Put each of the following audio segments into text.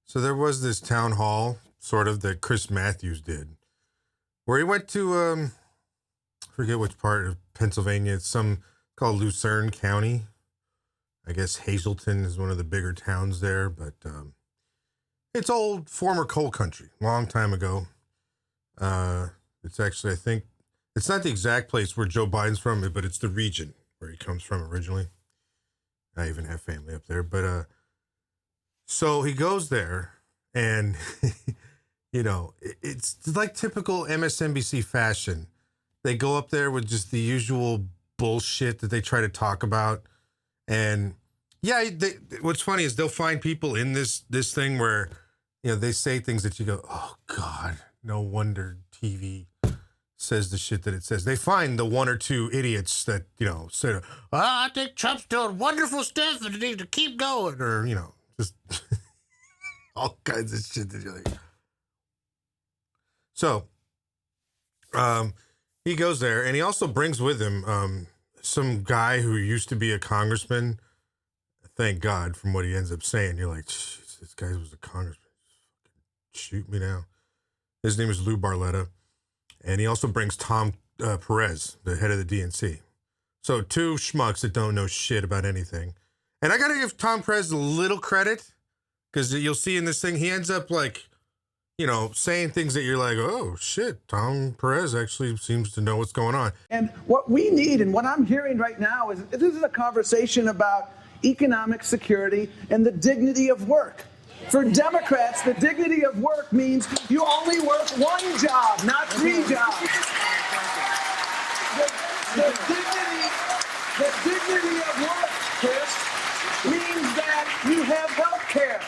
So there was this town hall, sort of, that Chris Matthews did, where he went to, forget which part of Pennsylvania. It's some called Lucerne County. I guess Hazleton is one of the bigger towns there, but it's old former coal country, long time ago. It's actually, I think, it's not the exact place where Joe Biden's from, but it's the region where he comes from originally. I even have family up there, but so he goes there, and you know, it's like typical MSNBC fashion. They go up there with just the usual bullshit that they try to talk about, and yeah, what's funny is they'll find people in this thing where, you know, they say things that you go, oh God, no wonder TV says the shit that it says. They find the one or two idiots that, you know, say, I think Trump's doing wonderful stuff and they need to keep going, or, you know, just all kinds of shit that you're like. So, he goes there, and he also brings with him some guy who used to be a congressman. Thank God, from what he ends up saying. You're like, this guy was a congressman. Shoot me now. His name is Lou Barletta. And he also brings Tom Perez, the head of the DNC. So two schmucks that don't know shit about anything. And I got to give Tom Perez a little credit, because you'll see in this thing, he ends up like, you know, saying things that you're like, oh, shit, Tom Perez actually seems to know what's going on. And what we need, and what I'm hearing right now, is this is a conversation about economic security and the dignity of work. For Democrats, the dignity of work means you only work one job, not three jobs. The dignity of work, Chris, means that you have health care.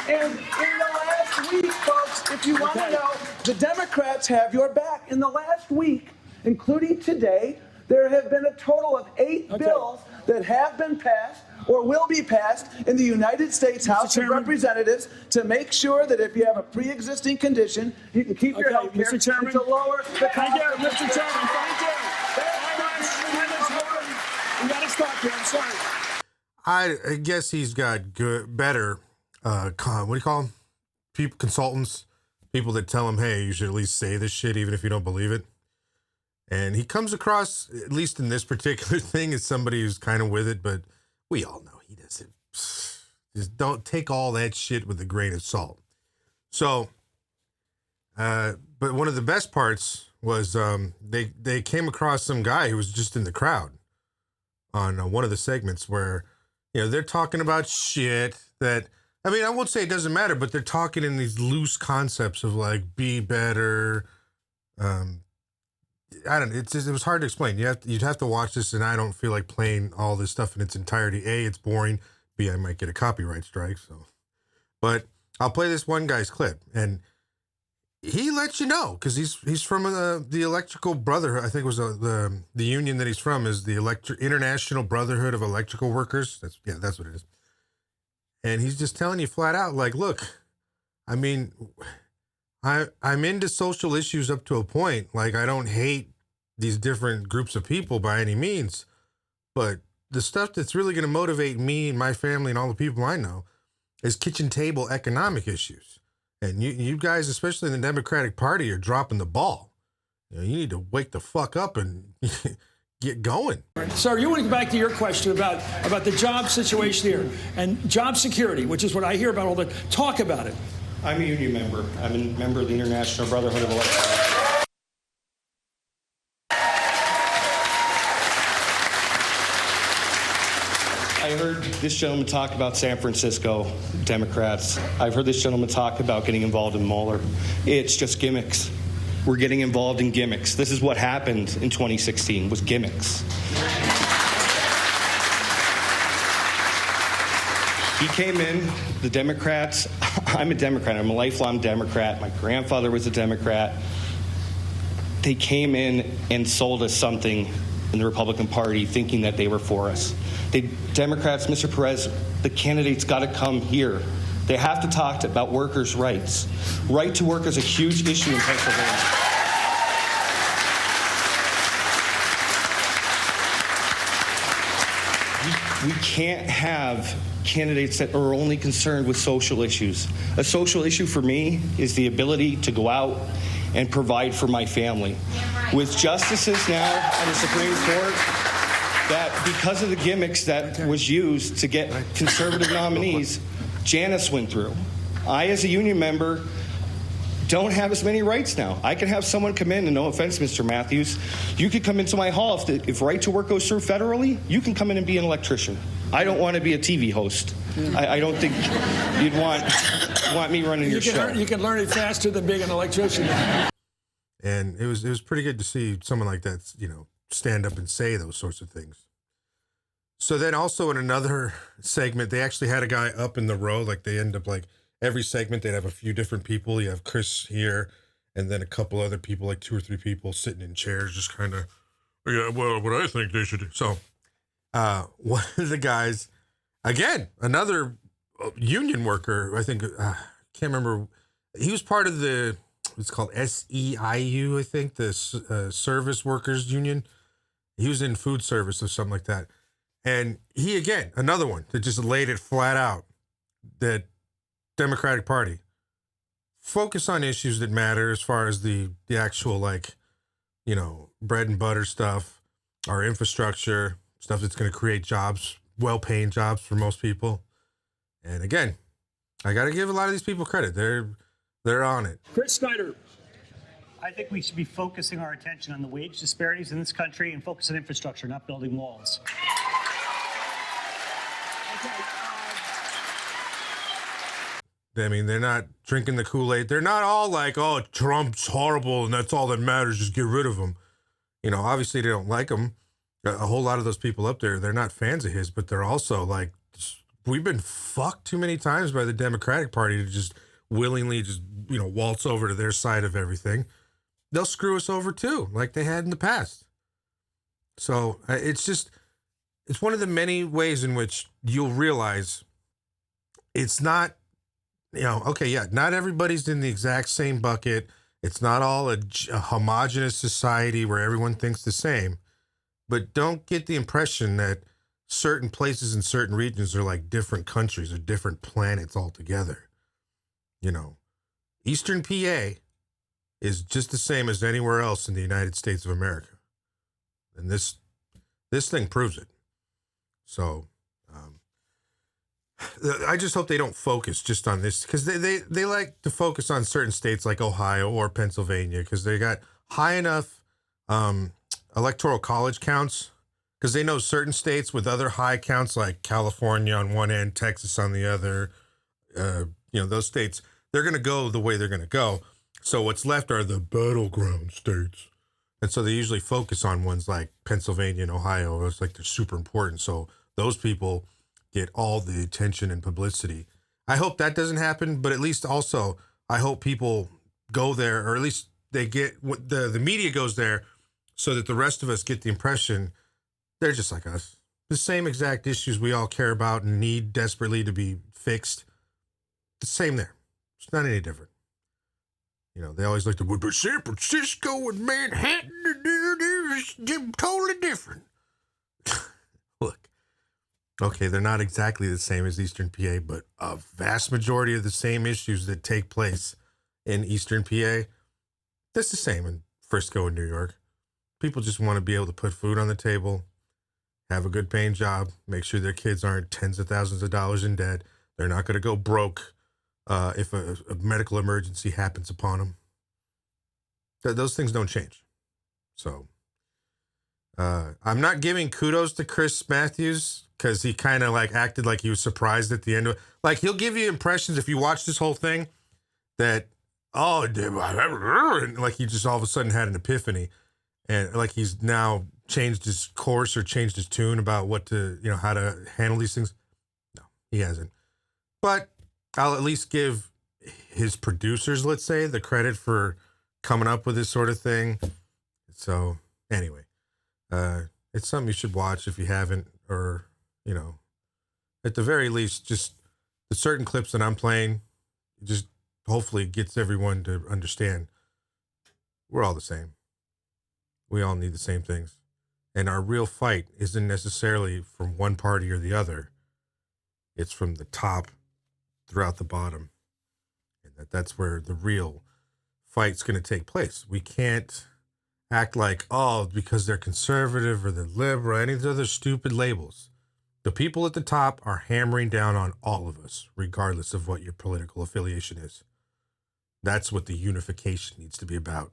And in the last week, folks, if you want to know, the Democrats have your back. In the last week, including today, there have been a total of 8 bills that have been passed or will be passed in the United States House of Representatives to make sure that if you have a pre-existing condition, you can keep your health care and to lower the cost of Mr. Chairman. Thank you. We got to stop here. I'm sorry. I guess he's got better, what do you call them? People, consultants, people that tell him, hey, you should at least say this shit even if you don't believe it. And he comes across, at least in this particular thing, as somebody who's kind of with it, but we all know he doesn't. Just don't take all that shit with a grain of salt. So, but one of the best parts was they came across some guy who was just in the crowd on one of the segments where, you know, they're talking about shit that, I mean, I won't say it doesn't matter, but they're talking in these loose concepts of like, be better, I don't know. It was hard to explain. You'd have to watch this, and I don't feel like playing all this stuff in its entirety. A, it's boring. B, I might get a copyright strike. So, but I'll play this one guy's clip, and he lets you know, because he's from the Electrical Brotherhood. I think it was the union that he's from is the International Brotherhood of Electrical Workers. That's what it is. And he's just telling you flat out, like, look, I mean, I'm into social issues up to a point. Like, I don't hate these different groups of people by any means, but the stuff that's really going to motivate me and my family and all the people I know is kitchen table economic issues. And you guys, especially in the Democratic Party, are dropping the ball. You know, you need to wake the fuck up and get going. Sir, you want to go back to your question about the job situation here and job security, which is what I hear about all the talk about it. I'm a union member. I'm a member of the International Brotherhood of Electrical. I heard this gentleman talk about San Francisco Democrats. I've heard this gentleman talk about getting involved in Mueller. It's just gimmicks. We're getting involved in gimmicks. This is what happened in 2016, was gimmicks. He came in, the Democrats, I'm a Democrat, I'm a lifelong Democrat, my grandfather was a Democrat. They came in and sold us something in the Republican Party thinking that they were for us. Democrats, Mr. Perez, the candidates got to come here. They have to talk about workers' rights. Right to work is a huge issue in Pennsylvania. We can't have candidates that are only concerned with social issues. A social issue for me is the ability to go out and provide for my family. With justices now on the Supreme Court, that because of the gimmicks that was used to get conservative nominees, Janice went through. I, as a union member, don't have as many rights now. I can have someone come in, and no offense, Mr. Matthews, you could come into my hall. If right to work goes through federally, you can come in and be an electrician. I don't want to be a TV host. I don't think you'd want me running your show. You can learn it faster than being an electrician. And it was pretty good to see someone like that, stand up and say those sorts of things. So then also in another segment, they actually had a guy up in the row. Like they end up like every segment, they'd have a few different people. You have Chris here and then a couple other people, like 2 or 3 people sitting in chairs, just kind of, yeah, well, what I think they should do. So one of the guys, again, another union worker, I think, can't remember. He was part of it's called SEIU, I think, the Service Workers Union. He was in food service or something like that. And he, again, another one that just laid it flat out that Democratic Party focus on issues that matter as far as the actual, bread and butter stuff, our infrastructure, stuff that's going to create jobs, well-paying jobs for most people. And again, I got to give a lot of these people credit. They're on it. Chris Snyder. I think we should be focusing our attention on the wage disparities in this country and focus on infrastructure, not building walls. I mean, they're not drinking the Kool-Aid. They're not all like, oh, Trump's horrible and that's all that matters. Just get rid of him. Obviously they don't like him. A whole lot of those people up there, they're not fans of his, but they're also like, we've been fucked too many times by the Democratic Party to just willingly just, waltz over to their side of everything. They'll screw us over too, like they had in the past. So it's one of the many ways in which you'll realize it's not, not everybody's in the exact same bucket. It's not all a homogenous society where everyone thinks the same. But don't get the impression that certain places in certain regions are like different countries or different planets altogether. Eastern PA is just the same as anywhere else in the United States of America. And this thing proves it. So I just hope they don't focus just on this, because they like to focus on certain states like Ohio or Pennsylvania because they got high enough electoral college counts, because they know certain states with other high counts like California on one end, Texas on the other, those states, they're going to go the way they're going to go. So what's left are the battleground states. And so they usually focus on ones like Pennsylvania and Ohio. It's like they're super important. So those people get all the attention and publicity. I hope that doesn't happen, but at least also I hope people go there, or at least they get the media goes there so that the rest of us get the impression they're just like us. The same exact issues we all care about and need desperately to be fixed. The same there. It's not any different. They always like to, but San Francisco and Manhattan, they're totally different. Look, okay, they're not exactly the same as Eastern PA, but a vast majority of the same issues that take place in Eastern PA, that's the same in Frisco and New York. People just want to be able to put food on the table, have a good paying job, make sure their kids aren't tens of thousands of dollars in debt. They're not going to go broke if a medical emergency happens upon them. Those things don't change. So I'm not giving kudos to Chris Matthews because he kind of acted like he was surprised at the end of it. Like, he'll give you impressions if you watch this whole thing that, and he just all of a sudden had an epiphany, and like he's now changed his course or changed his tune about what to, how to handle these things. No, he hasn't. But I'll at least give his producers, let's say, the credit for coming up with this sort of thing. So anyway, it's something you should watch if you haven't, or, at the very least, just the certain clips that I'm playing, just hopefully gets everyone to understand we're all the same. We all need the same things. And our real fight isn't necessarily from one party or the other. It's from the top throughout the bottom. And that's where the real fight's going to take place. We can't act like, oh, because they're conservative or they're liberal, any of the other stupid labels. The people at the top are hammering down on all of us, regardless of what your political affiliation is. That's what the unification needs to be about.